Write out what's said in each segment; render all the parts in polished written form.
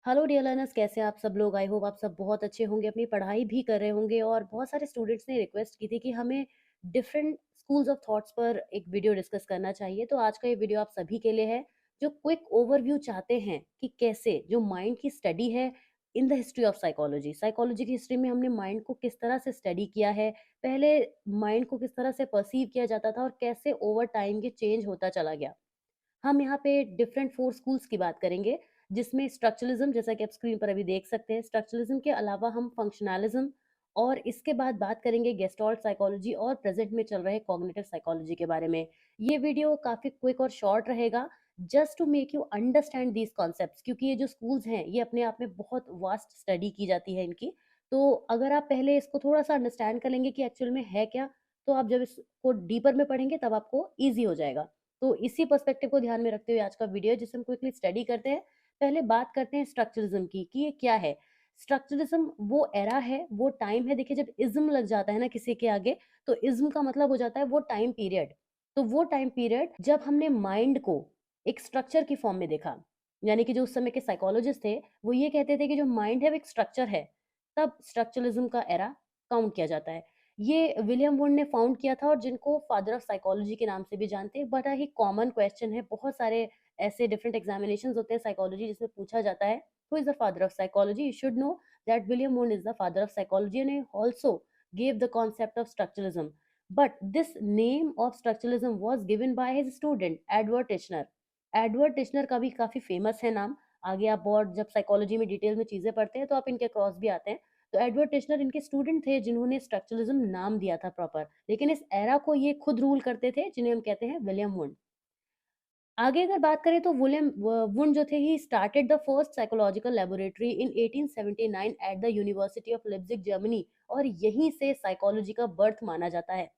Hello dear learners, कैसे हैं आप सब लोग। आई होप आप सब बहुत अच्छे होंगे, अपनी पढ़ाई भी कर रहे होंगे। और बहुत सारे स्टूडेंट्स ने रिक्वेस्ट की थी कि हमें डिफरेंट स्कूल्स ऑफ थॉट्स पर एक वीडियो डिस्कस करना चाहिए। तो आज का ये वीडियो आप सभी के लिए है जो क्विक ओवरव्यू चाहते हैं कि कैसे जो माइंड की स्टडी है in the history of psychology, psychology की हिस्ट्री में हमने माइंड को किस तरह से स्टडी किया है, पहले माइंड को किस तरह से परसीव किया जाता था और कैसे ओवर टाइम ये चेंज होता चला गया। हम यहाँ पे डिफरेंट 4 स्कूल्स की बात करेंगे, जिसमें स्ट्रक्चरलिज्म, जैसा कि आप स्क्रीन पर अभी देख सकते हैं। स्ट्रक्चरलिज्म के अलावा हम फंक्शनलिज्म और इसके बाद बात करेंगे गेस्टॉल्ट साइकोलॉजी और प्रेजेंट में चल रहे कॉग्निटिव साइकोलॉजी के बारे में। ये वीडियो काफ़ी क्विक और शॉर्ट रहेगा, just to make you understand these concepts, क्योंकि ये जो स्कूल्स हैं, ये अपने आप में बहुत वास्ट स्टडी की जाती है इनकी। तो अगर आप पहले इसको थोड़ा-सा अंडरस्टैंड कर लेंगे कि एक्चुअल में है क्या, तो आप जब इसको डीपर में पढ़ेंगे तब आपको ईज़ी हो जाएगा। तो इसी पर्सपेक्टिव को ध्यान में रखते हुए आज का वीडियो है, जिसे हम क्विकली स्टडी करते हैं। पहले बात करते हैं स्ट्रक्चरलिज्म की कि ये क्या है। स्ट्रक्चरलिज्म वो एरा है, वो टाइम है। देखिए, जब इज़्म लग जाता है ना किसी के आगे, तो इज़्म का मतलब हो जाता है वो टाइम पीरियड। तो वो टाइम पीरियड जब हमने माइंड को एक स्ट्रक्चर की फॉर्म में देखा, यानी कि जो उस समय के साइकोलॉजिस्ट थे, वो ये कहते थे कि जो माइंड है वो एक स्ट्रक्चर है, तब स्ट्रक्चरलिज्म का एरा काउंट किया जाता है। ये विलियम वुंड ने फाउंड किया था और जिनको फादर ऑफ साइकोलॉजी के नाम से भी जानते हैं। बड़ा ही कॉमन क्वेश्चन है, बहुत सारे ऐसे डिफरेंट एग्जामिनेशंस होते हैं साइकोलॉजी जिसमें पूछा जाता है who is the father of psychology. You should know that William wound is the father of psychology and also gave the concept of structuralism. But this name of structuralism was given by his student Edward Titchener. Edward Titchener का भी काफी famous है नाम। आगे आप बहुत जब psychology में डिटेल में चीजें पढ़ते हैं तो आप इनके क्रॉस भी आते हैं। तो एडवर्ड टिश्नर इनके स्टूडेंट थे जिन्होंने स्ट्रक्चरलिज्म नाम दिया था प्रॉपर, लेकिन इस एरा को ये खुद रूल करते थे, जिन्हें हम कहते हैं विलियम वुंड। आगे अगर बात करें तो विलियम वुंड जो थे, he started the first psychological laboratory in 1879 at the university of Leipzig, Germany. और यहीं से साइकोलॉजी का बर्थ माना जाता है।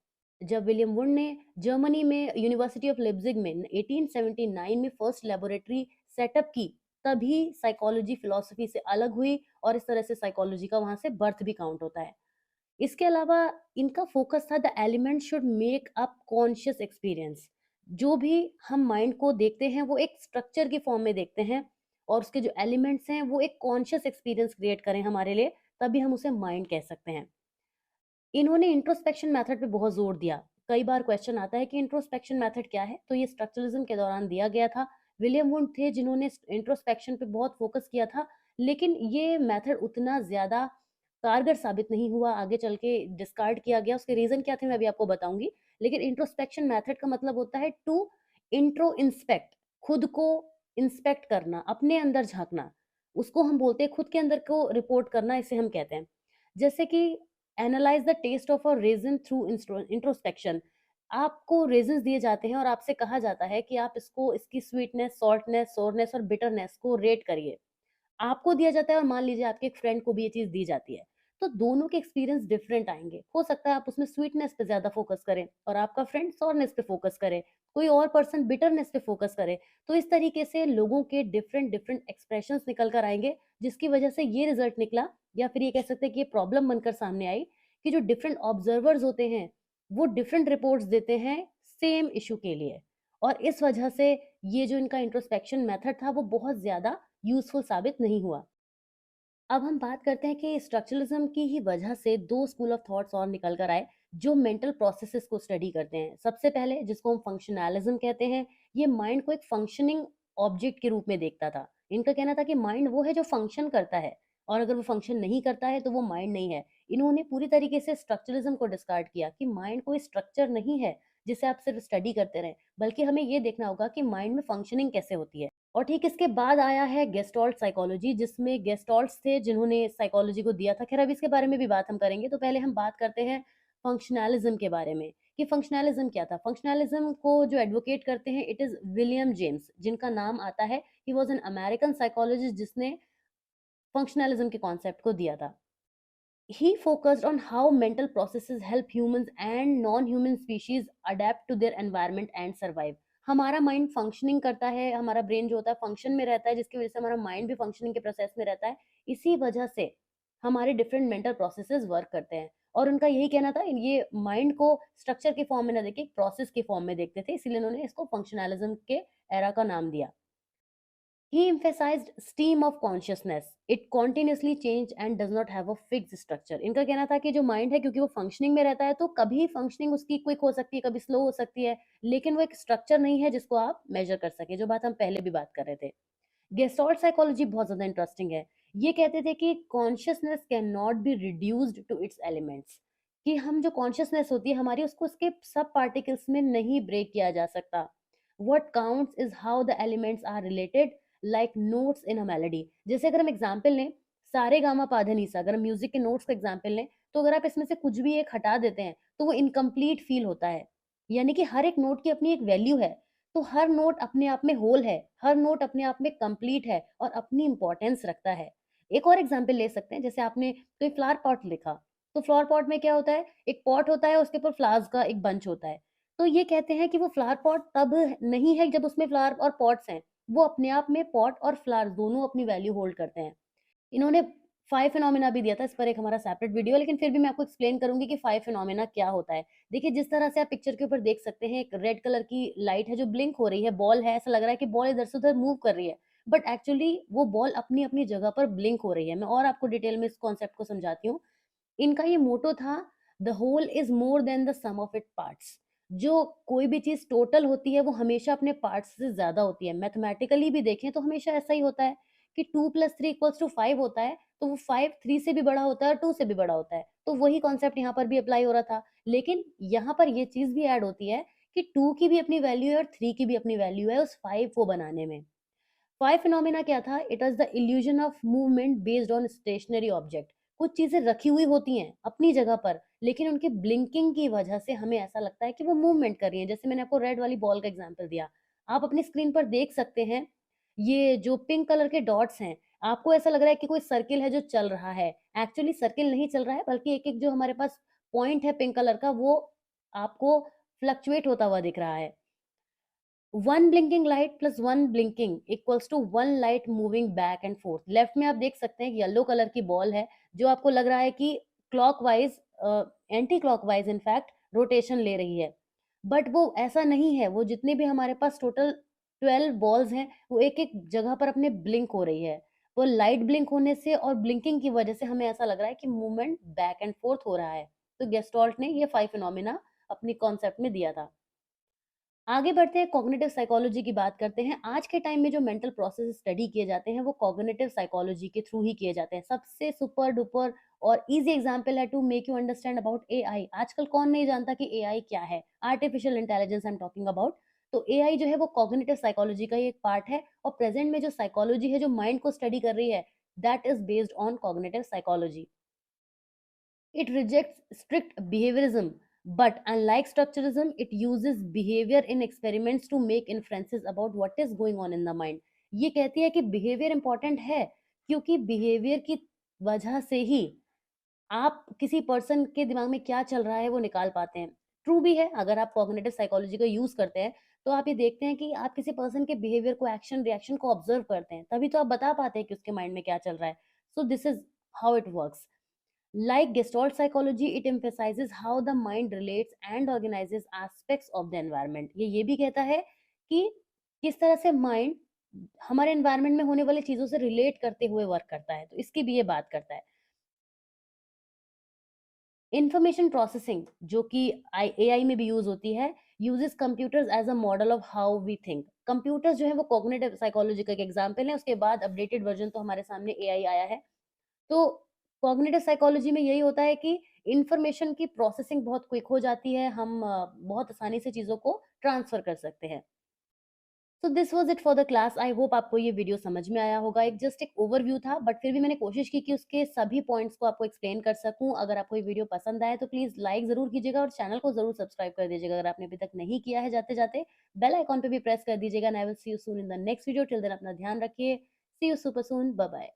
जब विलियम वुंड ने जर्मनी में यूनिवर्सिटी ऑफ लिप्जिग में 1879 में फर्स्ट लेबोरेटरी सेटअप की, तभी साइकोलॉजी फिलॉसफी से अलग हुई और इस तरह से साइकोलॉजी का वहां से बर्थ भी काउंट होता है। इसके अलावा इनका फोकस था the element should make up conscious experience. जो भी हम माइंड को देखते हैं वो एक स्ट्रक्चर की फॉर्म में देखते हैं, और उसके जो एलिमेंट्स हैं वो एक कॉन्शियस एक्सपीरियंस क्रिएट करें हमारे लिए, तभी हम उसे माइंड कह सकते हैं। इन्होंने इंट्रोस्पेक्शन मेथड पे बहुत जोर दिया। कई बार क्वेश्चन आता है कि इंट्रोस्पेक्शन मेथड क्या है, तो ये स्ट्रक्चरलिज्म के दौरान दिया गया था। विलियम वुंड थे जिन्होंने इंट्रोस्पेक्शन पे बहुत फोकस किया था, लेकिन ये मेथड उतना ज्यादा कारगर साबित नहीं हुआ, आगे चल के डिस्कार्ड किया गया। उसके रीजन क्या थे मैं अभी आपको बताऊंगी। लेकिन इंट्रोस्पेक्शन मेथड का मतलब होता है टू इंट्रो इंस्पेक्ट, खुद को इंस्पेक्ट करना, अपने अंदर झांकना। उसको हम बोलते हैं खुद के अंदर को रिपोर्ट करना, इसे हम कहते हैं। जैसे कि analyse the test of a reason through introspection. आपको रेजन्स दिए जाते हैं और आपसे कहा जाता है कि आप इसको, इसकी स्वीटनेस, सॉल्टनेस, सोरनेस और बिटरनेस को रेट करिए। आपको दिया जाता है और मान लीजिए आपके एक फ्रेंड को भी ये चीज़ दी जाती है, तो दोनों के एक्सपीरियंस डिफरेंट आएँगे। हो सकता है आप उसमें स्वीटनेस पे ज़्यादा फ़ोकस करें और आपका फ्रेंड सोरनेस पे फ़ोकस करे, कोई और पर्सन बिटरनेस पे फ़ोकस करे। तो इस तरीके से लोगों के डिफरेंट डिफरेंट एक्सप्रेशंस निकल कर आएँगे, जिसकी वजह से ये रिज़ल्ट निकला, या फिर ये कह सकते हैं कि ये प्रॉब्लम बनकर सामने आई कि जो डिफरेंट ऑब्जर्वर्स होते हैं, वो डिफरेंट रिपोर्ट्स देते हैं सेम इश्यू के लिए। और इस वजह से ये जो इनका इंट्रोस्पेक्शन मेथड था, वो बहुत ज़्यादा यूज़फुल साबित नहीं हुआ। अब हम बात करते हैं कि स्ट्रक्चरलिज्म की ही वजह से 2 स्कूल ऑफ थॉट्स और निकल कर आए, जो मेंटल प्रोसेसेस को स्टडी करते हैं। सबसे पहले, जिसको हम फंक्शनैलिज्म कहते हैं, ये माइंड को एक फंक्शनिंग ऑब्जेक्ट के रूप में देखता था। इनका कहना था कि माइंड वो है जो फंक्शन करता है, और अगर वो फंक्शन नहीं करता है तो वो माइंड नहीं है। इन्होंने पूरी तरीके से स्ट्रक्चरलिज्म को डिस्कार्ड किया कि माइंड कोई स्ट्रक्चर नहीं है जिसे आप सिर्फ स्टडी करते रहें, बल्कि हमें ये देखना होगा कि माइंड में फंक्शनिंग कैसे होती है। और ठीक इसके बाद आया है गेस्टॉल्ट साइकोलॉजी, जिसमें गेस्टॉल्ट्स थे जिन्होंने साइकोलॉजी को दिया था। खैर, अब इसके बारे में भी बात हम करेंगे, तो पहले हम बात करते हैं फंक्शनैलिज्म के बारे में कि फंक्शनैलिज्म क्या था। फंक्शनैलिज्म को जो एडवोकेट करते हैं, इट इज विलियम जेम्स, जिनका नाम आता है, he was an American psychologist जिसने फंक्शनैलिज्म के कॉन्सेप्ट को दिया था। He focused on how mental processes help humans and non-human species adapt to their environment and survive. हमारा माइंड फंक्शनिंग करता है, हमारा ब्रेन जो होता है फंक्शन में रहता है, जिसकी वजह से हमारा माइंड भी फंक्शनिंग के प्रोसेस में रहता है। इसी वजह से हमारे डिफरेंट मेंटल प्रोसेसेस वर्क करते हैं। और उनका यही कहना था, ये माइंड को स्ट्रक्चर की फॉर्म में ना देखे, प्रोसेस की फॉर्म में देखते थे, इसीलिए उन्होंने इसको फंक्शनलिज्म के एरा का नाम दिया। He emphasized stream of consciousness. It continuously change and does not have a fixed structure. इनका कहना था कि जो माइंड है क्योंकि वो फंक्शनिंग में रहता है तो कभी फंक्शनिंग उसकी क्विक हो सकती है, कभी स्लो हो सकती है, लेकिन वो एक स्ट्रक्चर नहीं है जिसको आप मेजर कर सके, जो बात हम पहले भी बात कर रहे थे। गेस्टॉल्ट साइकोलॉजी बहुत ज़्यादा इंटरेस्टिंग है। ये कहते थे कि consciousness can not be reduced to its elements, कि हम जो कॉन्शियसनेस होती है हमारी उसको उसके सब पार्टिकल्स में नहीं ब्रेक किया जा सकता। What counts is how the elements are related, like notes in a melody. जैसे अगर हम एग्जांपल लें, सारे गामा पाधा निसा, अगर हम म्यूजिक के नोट्स का एग्जांपल लें, तो अगर आप इसमें से कुछ भी एक हटा देते हैं तो वो इनकम्प्लीट फील होता है। यानी कि हर एक नोट की अपनी एक वैल्यू है, तो हर नोट अपने आप में होल है, हर नोट अपने आप में कंप्लीट है और अपनी इंपॉर्टेंस रखता है। एक और एग्जांपल ले सकते हैं, जैसे आपने कोई फ्लावर पॉट लिखा, तो फ्लावर पॉट में क्या होता है, एक पॉट होता है, उसके ऊपर फ्लावर्स का एक बंच होता है। तो ये कहते हैं कि वो फ्लावर पॉट तब नहीं है जब उसमें फ्लावर और पॉट्स हैं, वो अपने आप में पॉट और फ्लावर दोनों अपनी वैल्यू होल्ड करते हैं। इन्होंने 5 फिनोमेना भी दिया था, इस पर एक हमारा सेपरेट वीडियो है, लेकिन फिर भी मैं आपको एक्सप्लेन करूँगी कि 5 फिनोमेना क्या होता है। देखिए, जिस तरह से आप पिक्चर के ऊपर देख सकते हैं, एक रेड कलर की लाइट है जो ब्लिंक हो रही है, बॉल है, ऐसा लग रहा है कि बॉल इधर से उधर मूव कर रही है, बट एक्चुअली वो बॉल अपनी-अपनी जगह पर ब्लिंक हो रही है। मैं और आपको डिटेल में इस कॉन्सेप्ट को समझाती हूँ। इनका ये मोटो था, the whole is more than the sum of it parts. जो कोई भी चीज टोटल होती है वो हमेशा अपने पार्ट्स से ज्यादा होती है। मैथमेटिकली भी देखें तो हमेशा ऐसा ही होता है कि 2+3=5 होता है, तो वो 5 3 से भी बड़ा होता है और 2 से भी बड़ा होता है। तो वही कॉन्सेप्ट यहाँ पर भी अप्लाई हो रहा था, लेकिन यहाँ पर ये चीज भी ऐड होती है कि 2 की भी अपनी वैल्यू है और 3 की भी अपनी वैल्यू है उस 5 को बनाने में। 5 फिनोमेना क्या था? It was the illusion of movement based on stationary object. कुछ चीज़ें रखी हुई होती हैं अपनी जगह पर, लेकिन उनकी ब्लिंकिंग की वजह से हमें ऐसा लगता है कि वो मूवमेंट कर रही हैं। जैसे मैंने आपको रेड वाली बॉल का एग्ज़ाम्पल दिया। आप अपनी स्क्रीन पर देख सकते हैं, ये जो पिंक कलर के डॉट्स हैं, आपको ऐसा लग रहा है कि कोई सर्किल है जो चल रहा है। एक्चुअली सर्किल नहीं चल रहा है, बल्कि एक-एक जो हमारे पास पॉइंट है पिंक कलर का, वो आपको फ्लक्चुएट होता हुआ दिख रहा है। 1 blinking light plus 1 blinking equals to 1 light moving back and forth. Left में आप देख सकते हैं कि येलो कलर की बॉल है, जो आपको लग रहा है कि clockwise, anti clockwise in fact rotation ले रही है, बट वो ऐसा नहीं है। वो जितने भी हमारे पास टोटल 12 बॉल्स हैं, वो एक एक जगह पर अपने ब्लिंक हो रही है। वो लाइट ब्लिंक होने से और ब्लिंकिंग की वजह से हमें ऐसा लग रहा है कि मूवमेंट बैक एंड फोर्थ हो रहा है। तो गेस्टॉल्ट ने ये 5 फिनोमिना अपनी कॉन्सेप्ट में दिया था। आगे बढ़ते हैं, कॉग्निटिव साइकोलॉजी की बात करते हैं। आज के टाइम में जो मेंटल प्रोसेस स्टडी किए जाते हैं वो कॉग्निटिव साइकोलॉजी के थ्रू ही किए जाते हैं। सबसे सुपर डुपर और इजी एग्जांपल है to make you understand about AI. आजकल कौन नहीं जानता कि एआई क्या है? Artificial intelligence I am talking about. तो एआई जो है वो कॉग्निटिव साइकोलॉजी का ही एक पार्ट है, और प्रेजेंट में जो साइकोलॉजी है जो माइंड को स्टडी कर रही है, that is based on cognitive psychology. It rejects strict behaviorism, but unlike structuralism, it uses behavior in experiments to make inferences about what is going on in the mind. ये कहती है कि behaviour important है, क्योंकि behaviour की वजह से ही आप किसी पर्सन के दिमाग में क्या चल रहा है वो निकाल पाते हैं। ट्रू भी है, अगर आप कॉग्निटिव साइकोलॉजी का यूज करते हैं तो आप ये देखते हैं कि आप किसी पर्सन के बिहेवियर को, एक्शन रिएक्शन को ऑब्जर्व करते हैं, तभी तो आप बता पाते हैं कि उसके माइंड में क्या चल रहा है। So this is how it works. Like Gestalt psychology, it emphasizes how the mind relates and organizes aspects of the environment. ये भी कहता है कि किस तरह से माइंड हमारे एनवायरनमेंट में होने वाली चीजों से रिलेट करते हुए वर्क करता है, तो इसकी भी ये बात करता है। इंफॉर्मेशन प्रोसेसिंग, जो कि एआई में भी यूज होती है, uses computers as a model of how we think. Computers जो है वो कॉग्निटिव साइकोलॉजी का एक एग्जाम्पल है, उसके बाद अपडेटेड वर्जन तो हमारे सामने एआई आया है। तो कॉग्निटिव साइकोलॉजी में यही होता है कि इंफॉर्मेशन की प्रोसेसिंग बहुत क्विक हो जाती है, हम बहुत आसानी से चीज़ों को ट्रांसफ़र कर सकते हैं। So this was it for the class. I hope आपको ये वीडियो समझ में आया होगा। एक जस्ट एक ओवरव्यू था, बट फिर भी मैंने कोशिश की कि उसके सभी पॉइंट्स को आपको एक्सप्लेन कर सकूँ। अगर आपको ये वीडियो पसंद आए तो प्लीज़ लाइक ज़रूर कीजिएगा और चैनल को ज़रूर सब्सक्राइब कर दीजिएगा अगर आपने अभी तक नहीं किया है जाते-जाते। बेल आइकन पे भी प्रेस कर दीजिएगा and I will see you soon in the next video. Till then अपना ध्यान रखिए। See you super soon. Bye bye.